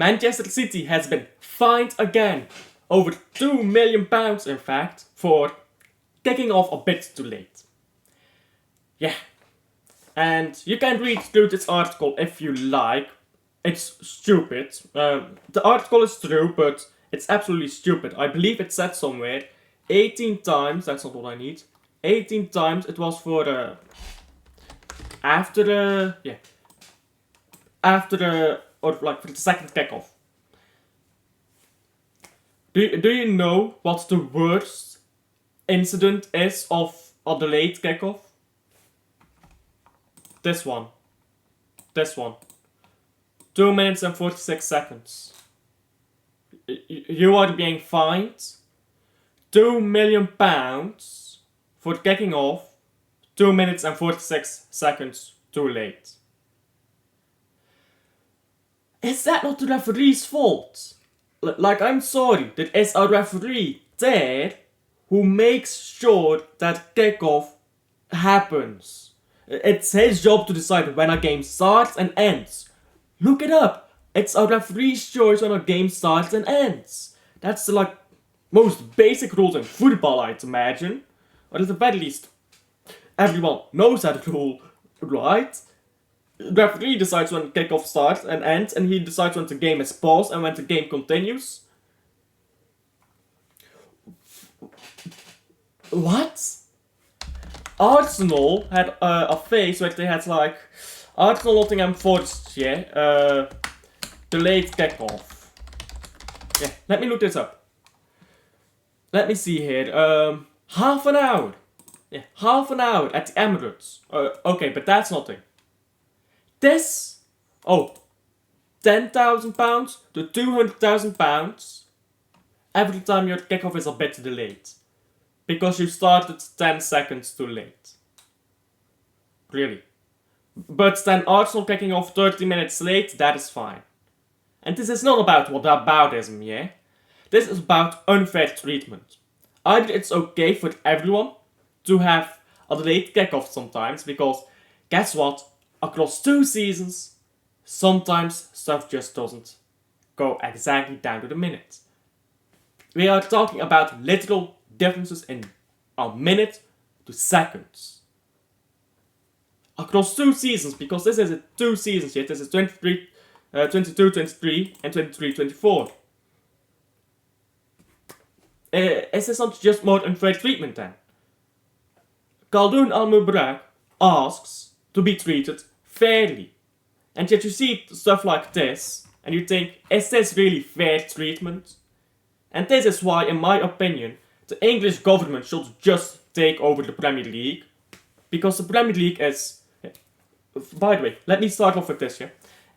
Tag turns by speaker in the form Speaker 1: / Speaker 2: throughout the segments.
Speaker 1: Manchester City has been fined again, over £2 million in fact, for kicking off a bit too late. Yeah. And you can read through this article if you like. It's stupid. The article is true, but it's absolutely stupid. I believe it said somewhere 18 times, that's not what I need. 18 times it was for after the for the second kickoff. Do you know what the worst incident is of a delayed kickoff? This one. 2 minutes and 46 seconds. You are being fined £2 million for kicking off 2 minutes and 46 seconds too late. Is that not the referee's fault? Like, I'm sorry, there is a referee there who makes sure that kickoff happens. It's his job to decide when a game starts and ends. Look it up. It's a referee's choice when a game starts and ends. That's the most basic rules in football, I'd imagine. Or at the very least, everyone knows that rule, right? The referee decides when kickoff starts and ends, and he decides when the game is paused and when the game continues. What? Arsenal had a phase where they had Arsenal Nottingham Forest, delayed kickoff. Yeah, let me look this up. Let me see here. Half an hour. Yeah, half an hour at the Emirates. Okay, but that's nothing. This, £10,000 to £200,000 every time your kickoff is a bit delayed. Because you started 10 seconds too late. Really. But then Arsenal kicking off 30 minutes late, that is fine. And this is not about whataboutism, yeah? This is about unfair treatment. Either it's okay for everyone to have a delayed kickoff sometimes, because guess what? Across 2 seasons, sometimes stuff just doesn't go exactly down to the minute. We are talking about literal differences in a minute to seconds. Across 2 seasons, because this is 2 seasons yet, this is 22-23 and 23-24. Is this not just more unfair treatment then? Khaldoon Al-Mubarak asks to be treated fairly. And yet you see stuff like this, and you think, is this really fair treatment? And this is why, in my opinion, the English government should just take over the Premier League. Because the Premier League is... By the way, let me start off with this, yeah?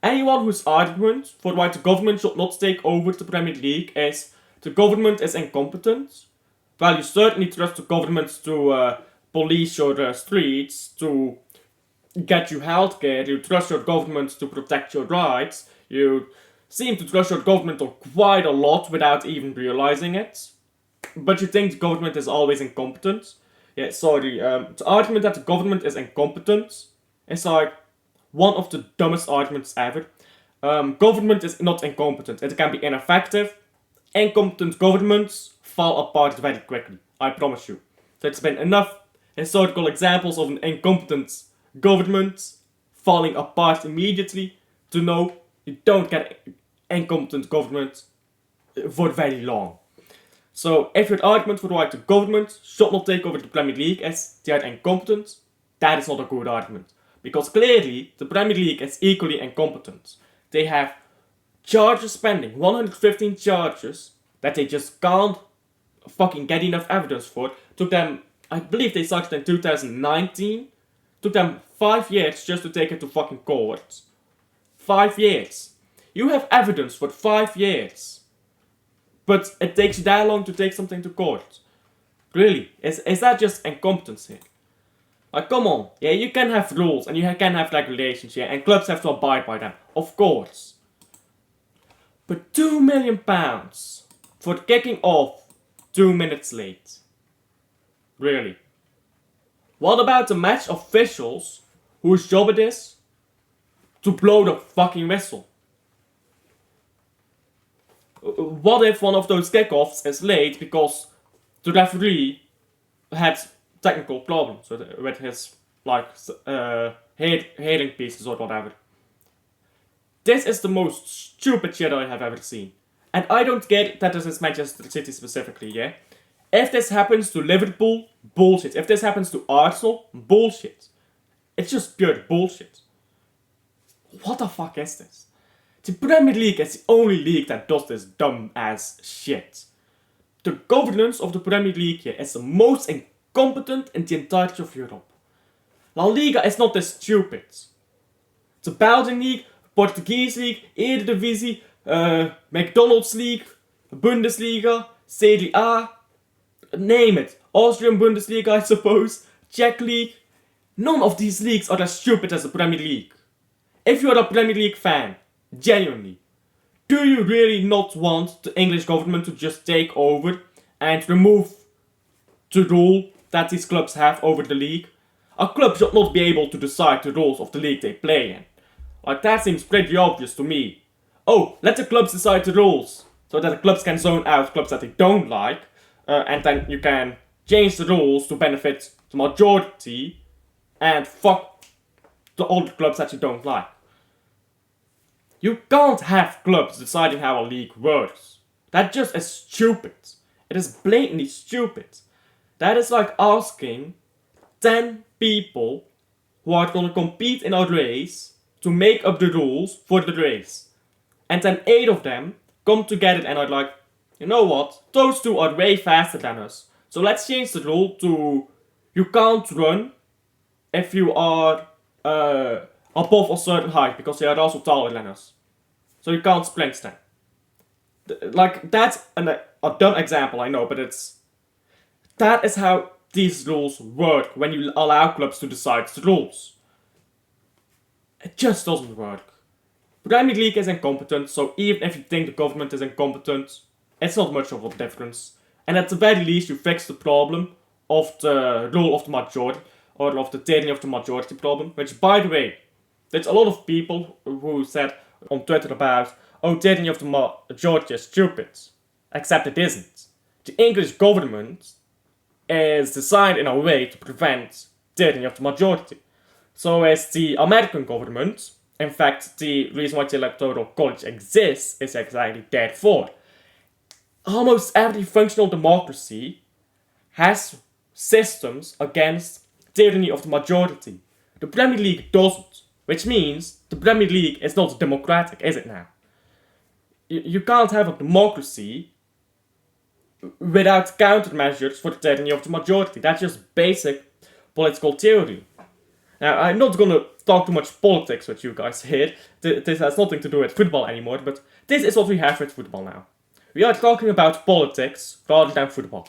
Speaker 1: Anyone whose argument for why the government should not take over the Premier League is the government is incompetent. Well, you certainly trust the government to police your streets, to get you healthcare, you trust your government to protect your rights, you seem to trust your government on quite a lot without even realizing it. But you think the government is always incompetent. Yeah, sorry, the argument that the government is incompetent is one of the dumbest arguments ever. Government is not incompetent. It can be ineffective. Incompetent governments fall apart very quickly. I promise you. There's been enough historical examples of an incompetent government falling apart immediately to know you don't get incompetent government for very long. So if your argument for why the government should not take over the Premier League is they are incompetent, that is not a good argument. Because clearly the Premier League is equally incompetent. They have charges pending, 115 charges that they just can't fucking get enough evidence for. Took them, I believe they started in 2019. Took them 5 years just to take it to fucking court. 5 years. You have evidence for 5 years. But it takes you that long to take something to court. Really? Is that just incompetence here? Like, come on. Yeah, you can have rules and you can have regulations, yeah, and clubs have to abide by them. Of course. But £2 million for kicking off 2 minutes late. Really? What about the match officials whose job it is to blow the fucking whistle? What if one of those kickoffs is late because the referee had technical problems with his hearing pieces or whatever? This is the most stupid shit I have ever seen. And I don't get that this is Manchester City specifically, yeah? If this happens to Liverpool, bullshit. If this happens to Arsenal, bullshit. It's just pure bullshit. What the fuck is this? The Premier League is the only league that does this dumb ass shit. The governance of the Premier League here is the most incompetent in the entirety of Europe. La Liga is not this stupid. The Belgian League, Portuguese League, Eredivisie, McDonald's League, Bundesliga, Serie A, name it. Austrian Bundesliga, I suppose, Czech League. None of these leagues are as stupid as the Premier League. If you are a Premier League fan, genuinely, do you really not want the English government to just take over and remove the rule that these clubs have over the league? A club should not be able to decide the rules of the league they play in. Like, that seems pretty obvious to me. Oh, let the clubs decide the rules, so that the clubs can zone out clubs that they don't like, and then you can change the rules to benefit the majority, and fuck the older clubs that you don't like. You can't have clubs deciding how a league works. That just is stupid. It is blatantly stupid. That is like asking 10 people who are gonna compete in a race to make up the rules for the race. And then 8 of them come together and are like, you know what, those 2 are way faster than us. So let's change the rule to you can't run if you are above a certain height, because they are also taller than us. So you can't sprint then. Like, that's a dumb example, I know, but that is how these rules work when you allow clubs to decide the rules. It just doesn't work. Premier League is incompetent, so even if you think the government is incompetent, it's not much of a difference. And at the very least, you fix the problem of the rule of the majority, or of the tyranny of the majority problem, which, by the way, there's a lot of people who said on Twitter about, oh, tyranny of the majority is stupid. Except it isn't. The English government is designed in a way to prevent tyranny of the majority. So is the American government. In fact, the reason why the Electoral College exists is exactly therefore. Almost every functional democracy has systems against tyranny of the majority. The Premier League doesn't, which means the Premier League is not democratic, is it now? You can't have a democracy without countermeasures for the tyranny of the majority. That's just basic political theory. Now, I'm not gonna talk too much politics with you guys here. This has nothing to do with football anymore, but this is what we have with football now. We are talking about politics rather than football.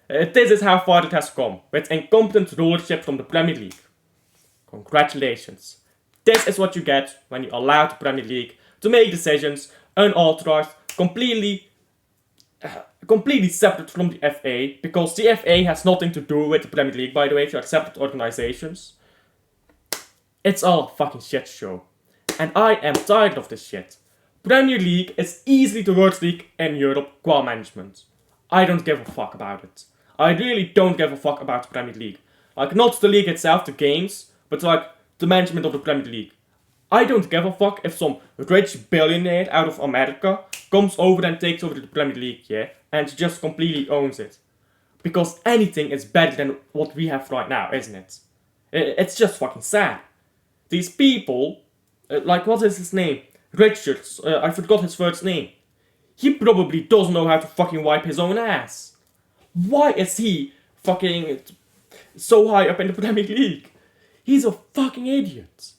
Speaker 1: This is how far it has come, with incompetent rulership from the Premier League. Congratulations. This is what you get when you allow the Premier League to make decisions unauthorized, completely separate from the FA, because the FA has nothing to do with the Premier League, by the way. They are separate organizations. It's all a fucking shit show. And I am tired of this shit. Premier League is easily the worst league in Europe qua management. I don't give a fuck about it. I really don't give a fuck about the Premier League. Like, not the league itself, the games, but like the management of the Premier League. I don't give a fuck if some rich billionaire out of America comes over and takes over the Premier League, yeah, and just completely owns it. Because anything is better than what we have right now, isn't it? It's just fucking sad. These people, like, what is his name? Richards, I forgot his first name. He probably doesn't know how to fucking wipe his own ass. Why is he fucking so high up in the Premier League? He's a fucking idiot.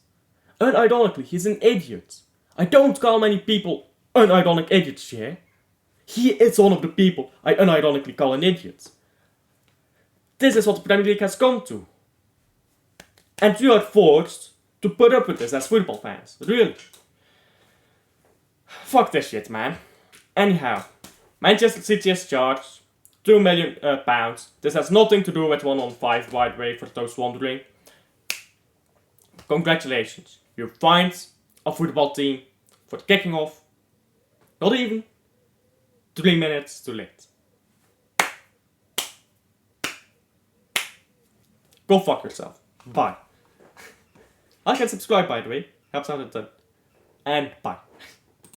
Speaker 1: Unironically, he's an idiot. I don't call many people unironic idiots, yeah? He is one of the people I unironically call an idiot. This is what the Premier League has come to. And you are forced to put up with this as football fans. Really. Fuck this shit, man. Anyhow, Manchester City is charged £2 million. This has nothing to do with 1-on-5, by the way, for those wondering. Congratulations. You fined a football team for kicking off. Not even 3 minutes too late. Go fuck yourself. Bye. Like and subscribe, by the way. Helps out a ton. And bye.